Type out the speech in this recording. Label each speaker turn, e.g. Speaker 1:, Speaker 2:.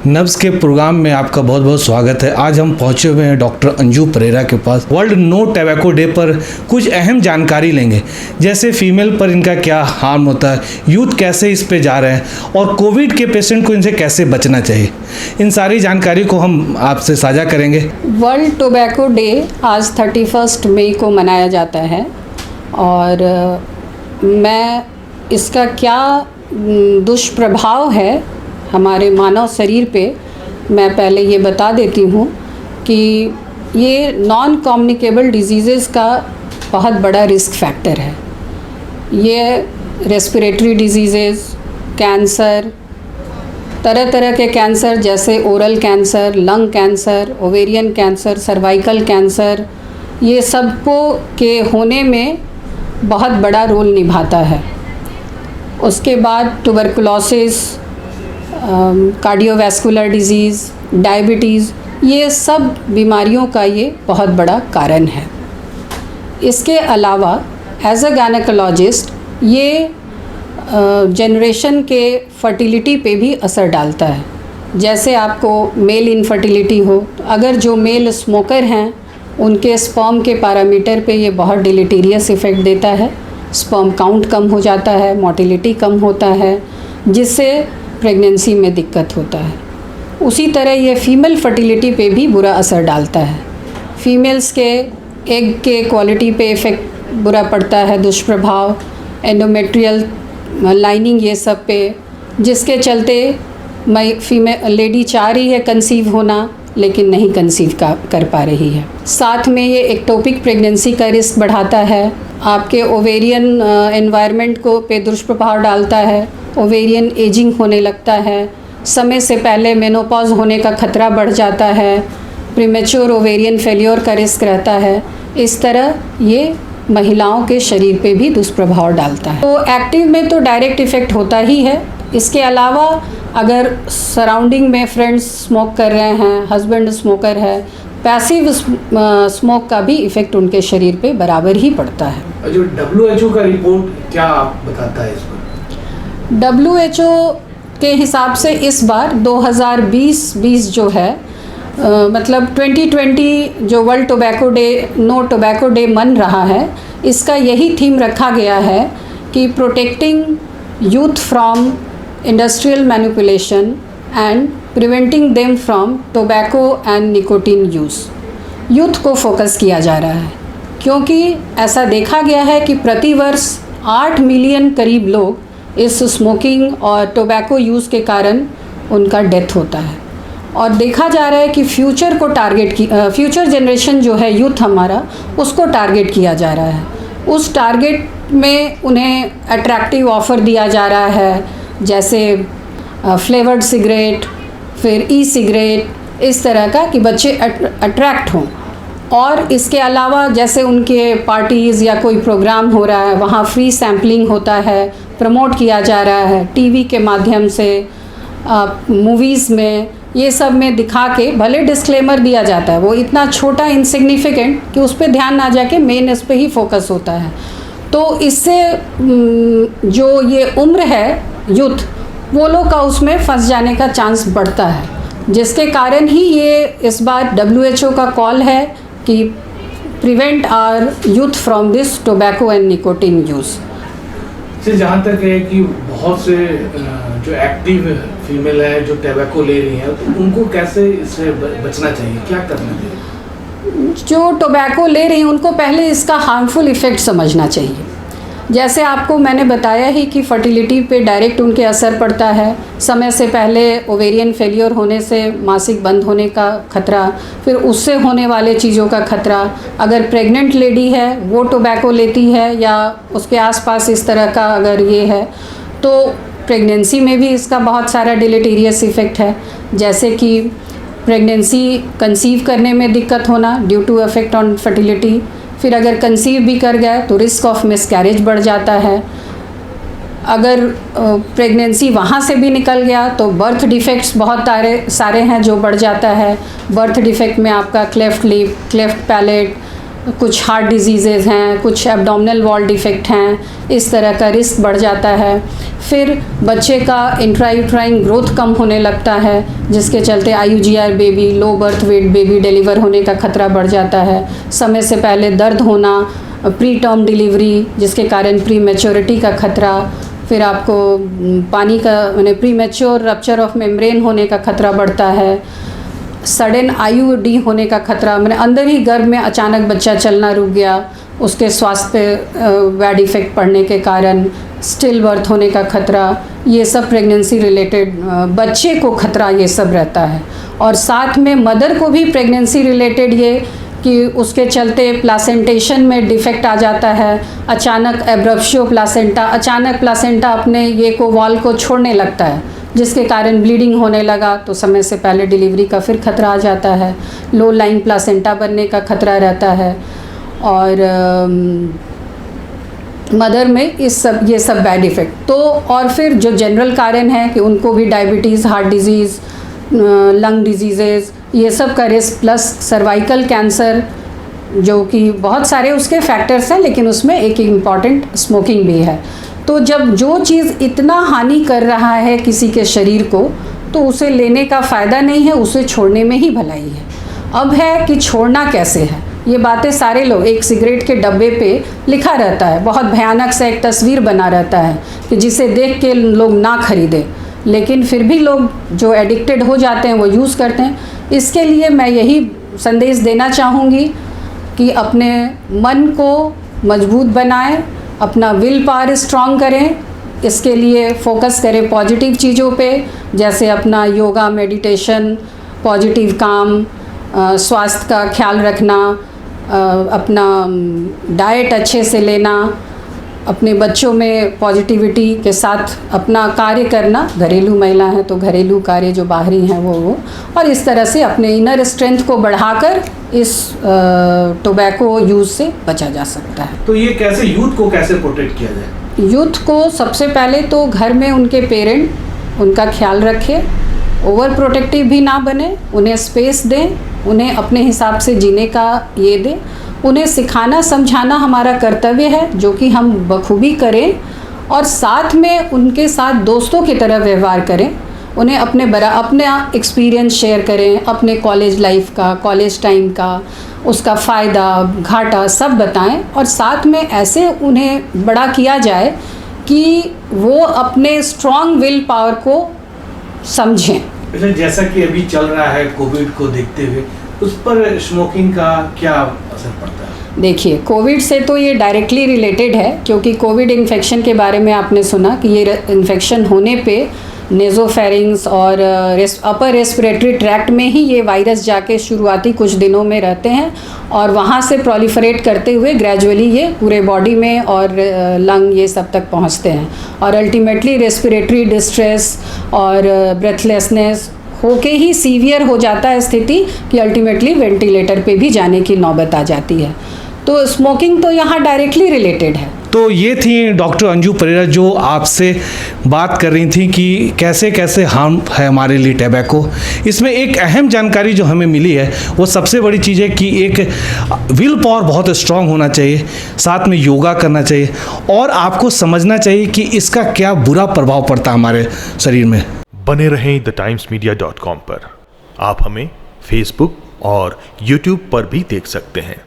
Speaker 1: नब्ज़ के प्रोग्राम में आपका बहुत बहुत स्वागत है। आज हम पहुंचे हुए हैं डॉक्टर अंजू परेरा के पास। वर्ल्ड नो टोबैको डे पर कुछ अहम जानकारी लेंगे, जैसे फीमेल पर इनका क्या हार्म होता है, यूथ कैसे इस पे जा रहे हैं और कोविड के पेशेंट को इनसे कैसे बचना चाहिए। इन सारी जानकारी को हम आपसे साझा करेंगे।
Speaker 2: वर्ल्ड टोबैको डे आज 31 मई को मनाया जाता है और मैं इसका क्या दुष्प्रभाव है हमारे मानव शरीर पे, मैं पहले ये बता देती हूँ कि ये नॉन कम्युनिकेबल डिजीज़ेस का बहुत बड़ा रिस्क फैक्टर है। ये रेस्पिरेटरी डिजीज़ेस, कैंसर, तरह तरह के कैंसर जैसे oral cancer, lung cancer, ovarian cancer, cervical cancer, ये सबको के होने में बहुत बड़ा रोल निभाता है। उसके बाद ट्यूबरकुलोसिस, कार्डियोवैस्कुलर डिजीज़, डायबिटीज़, ये सब बीमारियों का ये बहुत बड़ा कारण है। इसके अलावा एज अ गायनेकोलॉजिस्ट ये जनरेशन के फर्टिलिटी पे भी असर डालता है। जैसे आपको मेल इनफर्टिलिटी हो, तो अगर जो मेल स्मोकर हैं उनके स्पर्म के पैरामीटर पे ये बहुत डिलीटेरियस इफ़ेक्ट देता है। स्पर्म काउंट कम हो जाता है, मोटिलिटी कम होता है, जिससे प्रेगनेंसी में दिक्कत होता है। उसी तरह ये फीमेल फर्टिलिटी पे भी बुरा असर डालता है। फीमेल्स के एग के क्वालिटी पे इफ़ेक्ट बुरा पड़ता है, दुष्प्रभाव, एंडोमेट्रियल लाइनिंग, ये सब पे, जिसके चलते फीमेल लेडी चाह रही है कंसीव होना लेकिन नहीं कंसीव कर पा रही है। साथ में ये एक्टोपिक प्रेगनेंसी का रिस्क बढ़ाता है, आपके ओवेरियन एनवायरनमेंट को पे दुष्प्रभाव डालता है, ओवेरियन एजिंग होने लगता है, समय से पहले मेनोपॉज होने का खतरा बढ़ जाता है, प्रीमेच्योर ओवेरियन फेल्योर का रिस्क रहता है। इस तरह ये महिलाओं के शरीर पे भी दुष्प्रभाव डालता है। तो एक्टिव में तो डायरेक्ट इफ़ेक्ट होता ही है। इसके अलावा अगर सराउंडिंग में फ्रेंड्स स्मोक कर रहे हैं, हस्बैंड स्मोकर है, पैसिव स्मोक का भी इफ़ेक्ट उनके शरीर पे बराबर ही पड़ता है।
Speaker 1: जो WHO का रिपोर्ट क्या बताता है इस पर?
Speaker 2: WHO के हिसाब से इस बार 2020 जो है मतलब 2020 जो world tobacco day, no tobacco day मन रहा है, इसका यही थीम रखा गया है कि protecting youth from industrial manipulation and preventing them from tobacco and nicotine use. Youth को फोकस किया जा रहा है क्योंकि ऐसा देखा गया है कि प्रतिवर्ष 8 मिलियन करीब लोग इस स्मोकिंग और टोबैको यूज़ के कारण उनका डेथ होता है। और देखा जा रहा है कि फ्यूचर को फ्यूचर जनरेशन जो है यूथ हमारा, उसको टारगेट किया जा रहा है। उस टारगेट में उन्हें अट्रैक्टिव ऑफ़र दिया जा रहा है, जैसे फ्लेवर्ड सिगरेट, फिर ई सिगरेट, इस तरह का, कि बच्चे अट्रैक्ट हों। और इसके अलावा जैसे उनके पार्टीज़ या कोई प्रोग्राम हो रहा है, वहाँ फ्री सैम्पलिंग होता है, प्रमोट किया जा रहा है टीवी के माध्यम से, मूवीज़ में, ये सब में दिखा के भले डिस्क्लेमर दिया जाता है, वो इतना छोटा इनसिग्निफिकेंट कि उस पर ध्यान ना जाके मेन इस पे ही फोकस होता है। तो इससे जो ये उम्र है यूथ, वो लोग का उसमें फंस जाने का चांस बढ़ता है, जिसके कारण ही ये इस बार WHO का कॉल है कि prevent our youth from this tobacco and nicotine use.
Speaker 1: जहाँ तक है कि बहुत से जो एक्टिव फीमेल है जो टोबैको ले रही हैं, तो उनको कैसे इससे बचना चाहिए, क्या करना चाहिए?
Speaker 2: जो टोबैको ले रही हैं उनको पहले इसका हार्मफुल इफ़ेक्ट समझना चाहिए। जैसे आपको मैंने बताया ही कि फर्टिलिटी पे डायरेक्ट उनके असर पड़ता है, समय से पहले ओवेरियन फेलियर होने से मासिक बंद होने का खतरा, फिर उससे होने वाले चीज़ों का खतरा। अगर प्रेग्नेंट लेडी है वो टोबैको लेती है या उसके आसपास इस तरह का अगर ये है, तो प्रेगनेंसी में भी इसका बहुत सारा डिलीटेरियस इफ़ेक्ट है, जैसे कि प्रेगनेंसी कंसीव करने में दिक्कत होना due to effect on fertility. फिर अगर कंसीव भी कर गया तो रिस्क ऑफ मिसकैरेज बढ़ जाता है। अगर प्रेगनेंसी वहाँ से भी निकल गया तो बर्थ डिफेक्ट्स बहुत सारे हैं जो बढ़ जाता है। बर्थ डिफेक्ट में आपका क्लेफ्ट लिप, क्लेफ्ट पैलेट, कुछ हार्ट डिजीज़ेज़ हैं, कुछ एब्डोमिनल वॉल डिफेक्ट हैं, इस तरह का रिस्क बढ़ जाता है। फिर बच्चे का इंट्रायूट्राइन ग्रोथ कम होने लगता है, जिसके चलते IUGR baby, low birth weight baby deliver होने का खतरा बढ़ जाता है। समय से पहले दर्द होना, प्री टर्म डिलीवरी जिसके कारण प्री मैच्योरिटी का खतरा, फिर आपको पानी का मैंने pre mature rupture of membrane होने का खतरा बढ़ता है, सडन IUD होने का खतरा, मैंने अंदर ही गर्भ में अचानक बच्चा चलना रुक गया, उसके स्वास्थ्य पे बैड इफ़ेक्ट पड़ने के कारण स्टिल बर्थ होने का खतरा, ये सब प्रेगनेंसी रिलेटेड बच्चे को खतरा ये सब रहता है। और साथ में मदर को भी प्रेगनेंसी रिलेटेड ये कि उसके चलते प्लासेंटेशन में डिफेक्ट आ जाता है, अचानक एब्रप्शियो प्लासेंटा, अचानक प्लासेंटा अपने ये को वॉल को छोड़ने लगता है, जिसके कारण ब्लीडिंग होने लगा तो समय से पहले डिलीवरी का फिर खतरा आ जाता है, लो लाइन प्लासेंटा बनने का खतरा रहता है। और मदर में ये सब बैड इफ़ेक्ट तो, और फिर जो जनरल कारण है कि उनको भी diabetes, heart disease, lung diseases, ये सब का रिस्क, प्लस सर्वाइकल कैंसर, जो कि बहुत सारे उसके फैक्टर्स हैं, लेकिन उसमें एक इम्पॉर्टेंट स्मोकिंग भी है। तो जब जो चीज़ इतना हानि कर रहा है किसी के शरीर को, तो उसे लेने का फ़ायदा नहीं है, उसे छोड़ने में ही भलाई है। अब है कि छोड़ना कैसे है, ये बातें सारे लोग, एक सिगरेट के डब्बे पे लिखा रहता है, बहुत भयानक सा एक तस्वीर बना रहता है कि जिसे देख के लोग ना खरीदें, लेकिन फिर भी लोग जो एडिक्टेड हो जाते हैं वो यूज़ करते हैं। इसके लिए मैं यही संदेश देना चाहूँगी कि अपने मन को मजबूत बनाएं, अपना विल पावर स्ट्रॉन्ग करें, इसके लिए फोकस करें पॉजिटिव चीज़ों पे, जैसे अपना योगा, मेडिटेशन, पॉजिटिव काम, स्वास्थ्य का ख्याल रखना, अपना डाइट अच्छे से लेना, अपने बच्चों में पॉजिटिविटी के साथ अपना कार्य करना, घरेलू महिला हैं तो घरेलू कार्य जो बाहरी हैं वो, और इस तरह से अपने इनर स्ट्रेंथ को बढ़ाकर इस टोबैको यूज़ से बचा जा सकता है।
Speaker 1: तो ये कैसे यूथ को कैसे प्रोटेक्ट किया जाए?
Speaker 2: यूथ को सबसे पहले तो घर में उनके पेरेंट उनका ख्याल रखें, ओवर प्रोटेक्टिव भी ना बने, उन्हें स्पेस दें, उन्हें अपने हिसाब से जीने का ये दें, उन्हें सिखाना समझाना हमारा कर्तव्य है, जो कि हम बखूबी करें, और साथ में उनके साथ दोस्तों की तरह व्यवहार करें, उन्हें अपना एक्सपीरियंस शेयर करें, अपने कॉलेज लाइफ का, कॉलेज टाइम का, उसका फ़ायदा घाटा सब बताएं, और साथ में ऐसे उन्हें बड़ा किया जाए कि वो अपने स्ट्रॉन्ग विल पावर को समझें।
Speaker 1: जैसा कि अभी चल रहा है कोविड को देखते हुए, उस पर स्मोकिंग का क्या असर पड़ता है? देखिए, कोविड से तो ये डायरेक्टली रिलेटेड है, क्योंकि कोविड इन्फेक्शन के बारे में आपने सुना कि ये इन्फेक्शन होने पे नेज़ोफेरिंग्स और अपर रेस्पिरेटरी ट्रैक्ट में ही ये वायरस जाके शुरुआती कुछ दिनों में रहते हैं, और वहाँ से प्रोलिफरेट करते हुए ग्रेजुअली ये पूरे बॉडी में और लंग ये सब तक पहुँचते हैं, और अल्टीमेटली रेस्पिरेटरी डिस्ट्रेस और ब्रेथलेसनेस होके ही सीवियर हो जाता है स्थिति कि अल्टीमेटली वेंटिलेटर पे भी जाने की नौबत आ जाती है। तो स्मोकिंग तो यहाँ डायरेक्टली रिलेटेड है। तो ये थी डॉक्टर अंजू परेरा जो आपसे बात कर रही थी कि कैसे कैसे हार्म है हमारे लिए टैबैको। इसमें एक अहम जानकारी जो हमें मिली है वो सबसे बड़ी चीज़ है कि एक विल पावर बहुत स्ट्रांग होना चाहिए, साथ में योगा करना चाहिए, और आपको समझना चाहिए कि इसका क्या बुरा प्रभाव पड़ता है हमारे शरीर में।
Speaker 3: बने रहें thetimesmedia.com पर। आप हमें फेसबुक और यूट्यूब पर भी देख सकते हैं।